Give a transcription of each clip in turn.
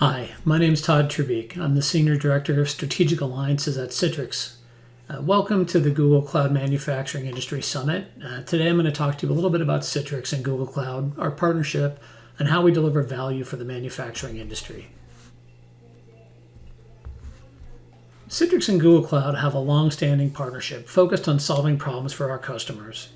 Hi, my name is Todd Trubeek. I'm the Senior Director of Strategic Alliances at Citrix. Welcome to the Google Cloud Manufacturing Industry Summit. Today I'm going to talk to you a little bit about Citrix and Google Cloud, our partnership, and how we deliver value for the manufacturing industry. Citrix and Google Cloud have a long-standing partnership focused on solving problems for our customers.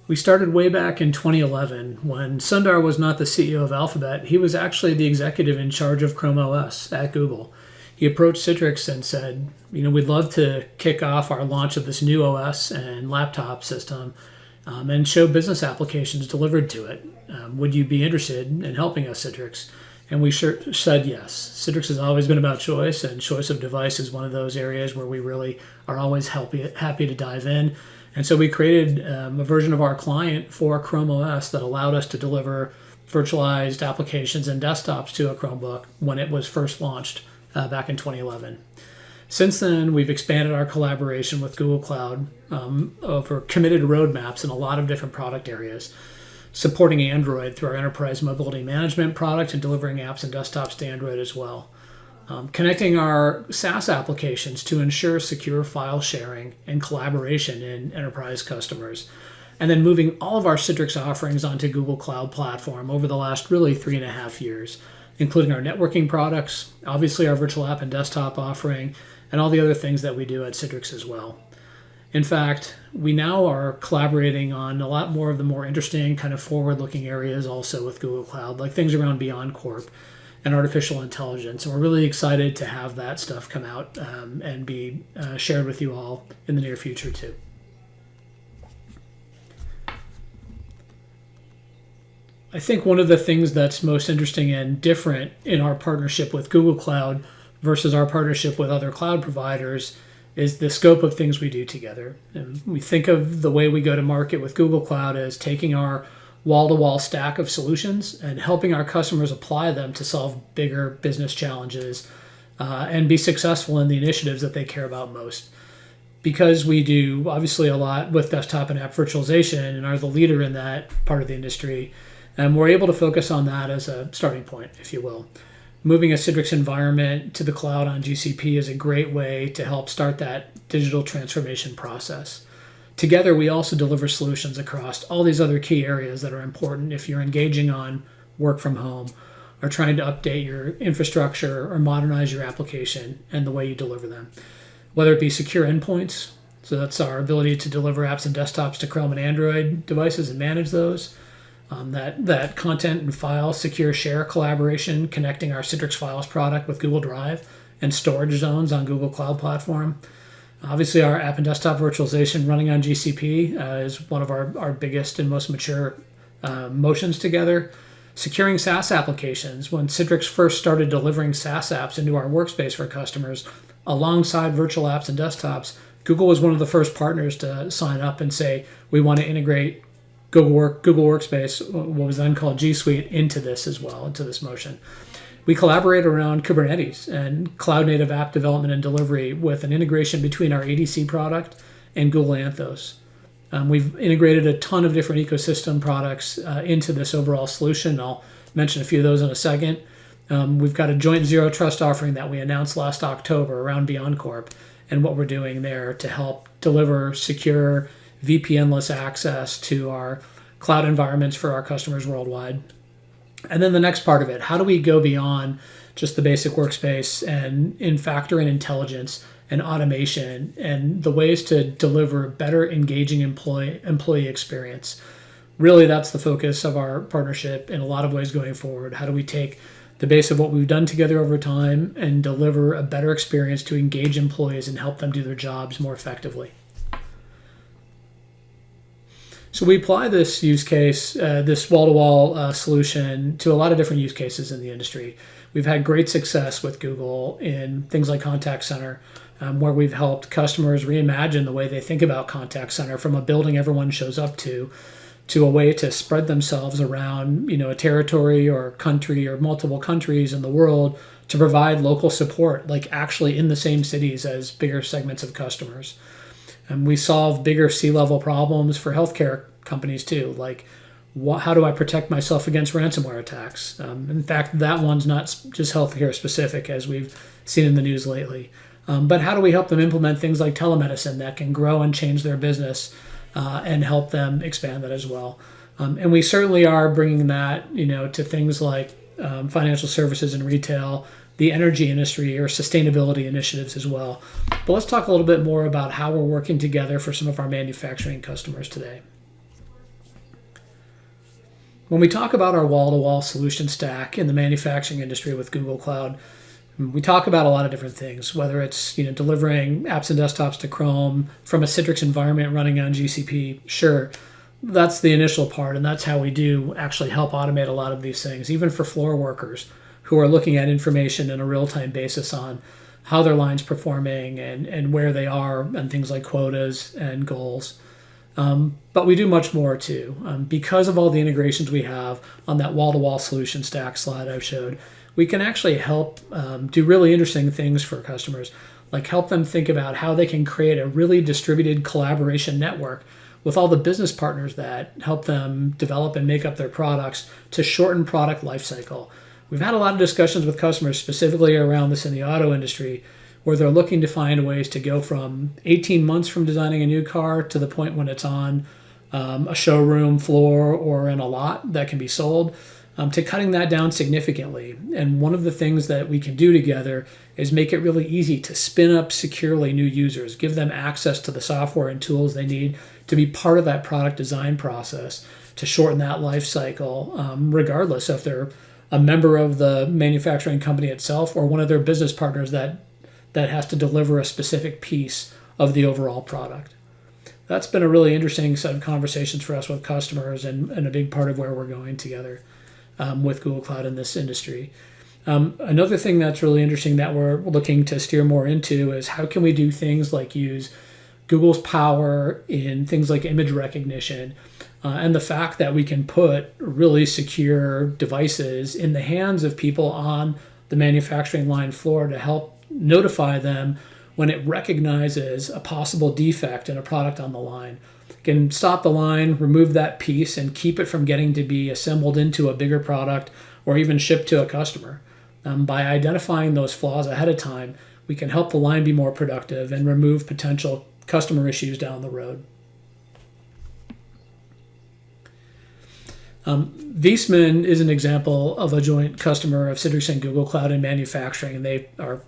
We started way back in 2011 when Sundar was not the CEO of Alphabet. He was actually the executive in charge of Chrome OS at Google. He approached Citrix and said, we'd love to kick off our launch of this new OS and laptop system and show business applications delivered to it. Would you be interested in helping us, Citrix? And we said yes. Citrix has always been about choice, and choice of device is one of those areas where we really are always happy to dive in. And so we created a version of our client for Chrome OS that allowed us to deliver virtualized applications and desktops to a Chromebook when it was first launched back in 2011. Since then, we've expanded our collaboration with Google Cloud over committed roadmaps in a lot of different product areas, supporting Android through our enterprise mobility management product and delivering apps and desktops to Android as well. Connecting our SaaS applications to ensure secure file sharing and collaboration in enterprise customers, and then moving all of our Citrix offerings onto Google Cloud Platform over the last really 3.5 years, including our networking products, obviously our virtual app and desktop offering, and all the other things that we do at Citrix as well. In fact, we now are collaborating on a lot more of the more interesting kind of forward-looking areas also with Google Cloud, like things around Beyond Corp and artificial intelligence. And we're really excited to have that stuff come out and be shared with you all in the near future too. I think one of the things that's most interesting and different in our partnership with Google Cloud versus our partnership with other cloud providers is the scope of things we do together. And we think of the way we go to market with Google Cloud as taking our wall-to-wall stack of solutions and helping our customers apply them to solve bigger business challenges and be successful in the initiatives that they care about most. Because we do obviously a lot with desktop and app virtualization and are the leader in that part of the industry, and we're able to focus on that as a starting point, if you will. Moving a Citrix environment to the cloud on GCP is a great way to help start that digital transformation process. Together, we also deliver solutions across all these other key areas that are important if you're engaging on work from home or trying to update your infrastructure or modernize your application and the way you deliver them. Whether it be secure endpoints, so that's our ability to deliver apps and desktops to Chrome and Android devices and manage those. That content and file secure share collaboration, connecting our Citrix Files product with Google Drive and storage zones on Google Cloud Platform. Obviously, our app and desktop virtualization running on GCP is one of our biggest and most mature motions together. Securing SaaS applications. When Citrix first started delivering SaaS apps into our workspace for customers, alongside virtual apps and desktops, Google was one of the first partners to sign up and say, we want to integrate Google Workspace, what was then called G Suite, into this as well, into this motion. We collaborate around Kubernetes and cloud-native app development and delivery with an integration between our ADC product and Google Anthos. We've integrated a ton of different ecosystem products into this overall solution. I'll mention a few of those in a second. We've got a joint zero trust offering that we announced last October around Beyond Corp and what we're doing there to help deliver secure VPN-less access to our cloud environments for our customers worldwide. And then the next part of it, how do we go beyond just the basic workspace and factor in intelligence and automation and the ways to deliver better engaging employee experience? Really, that's the focus of our partnership in a lot of ways going forward. How do we take the base of what we've done together over time and deliver a better experience to engage employees and help them do their jobs more effectively? So we apply this use case, this wall-to-wall solution to a lot of different use cases in the industry. We've had great success with Google in things like contact center, where we've helped customers reimagine the way they think about contact center from a building everyone shows up to a way to spread themselves around, a territory or country or multiple countries in the world to provide local support, like actually in the same cities as bigger segments of customers. And we solve bigger C-level problems for healthcare companies too, like How do I protect myself against ransomware attacks? In fact, that one's not just healthcare specific, as we've seen in the news lately. But how do we help them implement things like telemedicine that can grow and change their business and help them expand that as well? And we certainly are bringing that, to things like financial services and retail, the energy industry, or sustainability initiatives as well. But let's talk a little bit more about how we're working together for some of our manufacturing customers today. When we talk about our wall-to-wall solution stack in the manufacturing industry with Google Cloud, we talk about a lot of different things, whether it's delivering apps and desktops to Chrome from a Citrix environment running on GCP. Sure, that's the initial part, and that's how we do actually help automate a lot of these things, even for floor workers who are looking at information in a real-time basis on how their line's performing and where they are and things like quotas and goals. But we do much more too. Because of all the integrations we have on that wall-to-wall solution stack slide I showed, we can actually help do really interesting things for customers, like help them think about how they can create a really distributed collaboration network with all the business partners that help them develop and make up their products to shorten product lifecycle. We've had a lot of discussions with customers specifically around this in the auto industry, where they're looking to find ways to go from 18 months from designing a new car to the point when it's on a showroom floor or in a lot that can be sold, to cutting that down significantly. And one of the things that we can do together is make it really easy to spin up securely new users, give them access to the software and tools they need to be part of that product design process, to shorten that life cycle, regardless if they're a member of the manufacturing company itself or one of their business partners that has to deliver a specific piece of the overall product. That's been a really interesting set of conversations for us with customers and a big part of where we're going together with Google Cloud in this industry. Another thing that's really interesting that we're looking to steer more into is how can we do things like use Google's power in things like image recognition and the fact that we can put really secure devices in the hands of people on the manufacturing line floor to help notify them when it recognizes a possible defect in a product on the line. It can stop the line, remove that piece, and keep it from getting to be assembled into a bigger product or even shipped to a customer. By identifying those flaws ahead of time, we can help the line be more productive and remove potential customer issues down the road. Viessmann is an example of a joint customer of Citrix and Google Cloud in manufacturing, and they are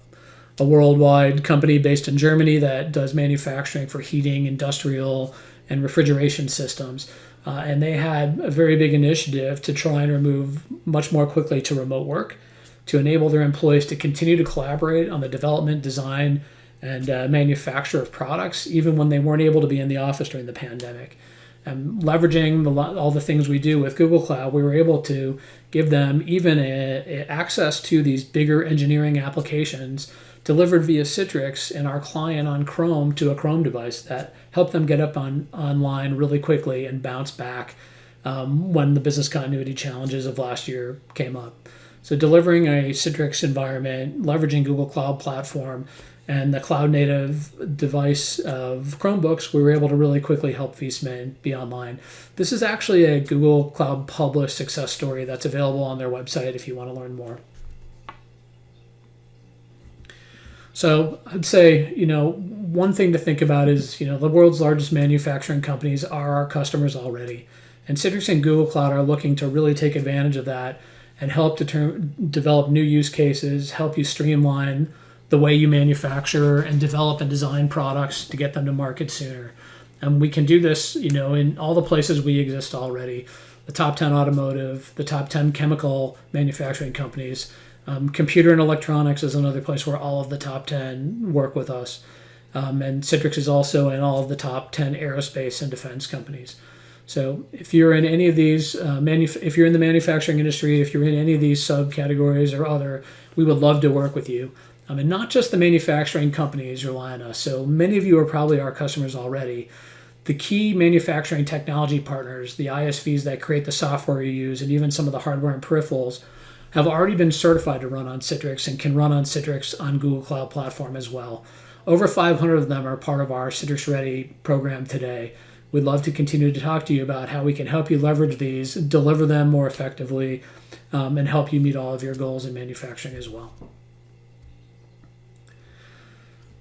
a worldwide company based in Germany that does manufacturing for heating, industrial, and refrigeration systems. And they had a very big initiative to try and move much more quickly to remote work, to enable their employees to continue to collaborate on the development, design, and manufacture of products, even when they weren't able to be in the office during the pandemic. And leveraging all the things we do with Google Cloud, we were able to give them even access to these bigger engineering applications delivered via Citrix and our client on Chrome to a Chrome device that helped them get up online really quickly and bounce back when the business continuity challenges of last year came up. So delivering a Citrix environment, leveraging Google Cloud Platform, and the cloud-native device of Chromebooks, we were able to really quickly help Viessmann be online. This is actually a Google Cloud published success story that's available on their website if you want to learn more. So I'd say, one thing to think about is, the world's largest manufacturing companies are our customers already. And Citrix and Google Cloud are looking to really take advantage of that and help develop new use cases, help you streamline the way you manufacture and develop and design products to get them to market sooner. And we can do this, in all the places we exist already. The top 10 automotive, the top 10 chemical manufacturing companies. Computer and electronics is another place where all of the top 10 work with us. And Citrix is also in all of the top 10 aerospace and defense companies. So if you're in any of these, if you're in the manufacturing industry, if you're in any of these subcategories or other, we would love to work with you. And not just the manufacturing companies rely on us. So many of you are probably our customers already. The key manufacturing technology partners, the ISVs that create the software you use, and even some of the hardware and peripherals, have already been certified to run on Citrix and can run on Citrix on Google Cloud Platform as well. Over 500 of them are part of our Citrix Ready program today, We'd love to continue to talk to you about how we can help you leverage these, deliver them more effectively, and help you meet all of your goals in manufacturing as well.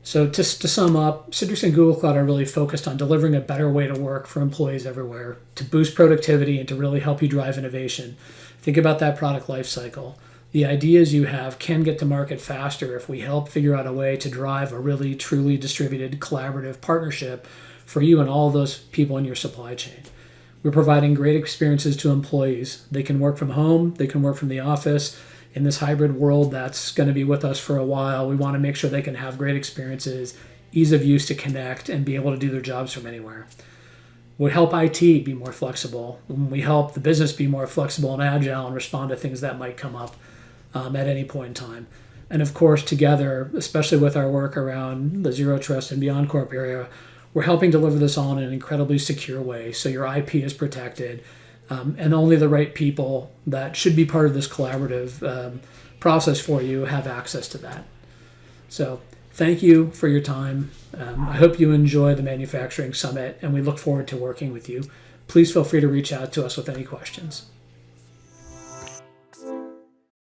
So to sum up, Citrix and Google Cloud are really focused on delivering a better way to work for employees everywhere, to boost productivity and to really help you drive innovation. Think about that product lifecycle. The ideas you have can get to market faster if we help figure out a way to drive a really truly distributed collaborative partnership for you and all those people in your supply chain. We're providing great experiences to employees. They can work from home, they can work from the office. In this hybrid world that's going to be with us for a while, we want to make sure they can have great experiences, ease of use to connect, and be able to do their jobs from anywhere. We help IT be more flexible. We help the business be more flexible and agile and respond to things that might come up at any point in time. And of course, together, especially with our work around the Zero Trust and Beyond Corp area, we're helping deliver this all in an incredibly secure way so your IP is protected. And only the right people that should be part of this collaborative process for you have access to that. So thank you for your time. I hope you enjoy the Manufacturing Summit, and we look forward to working with you. Please feel free to reach out to us with any questions.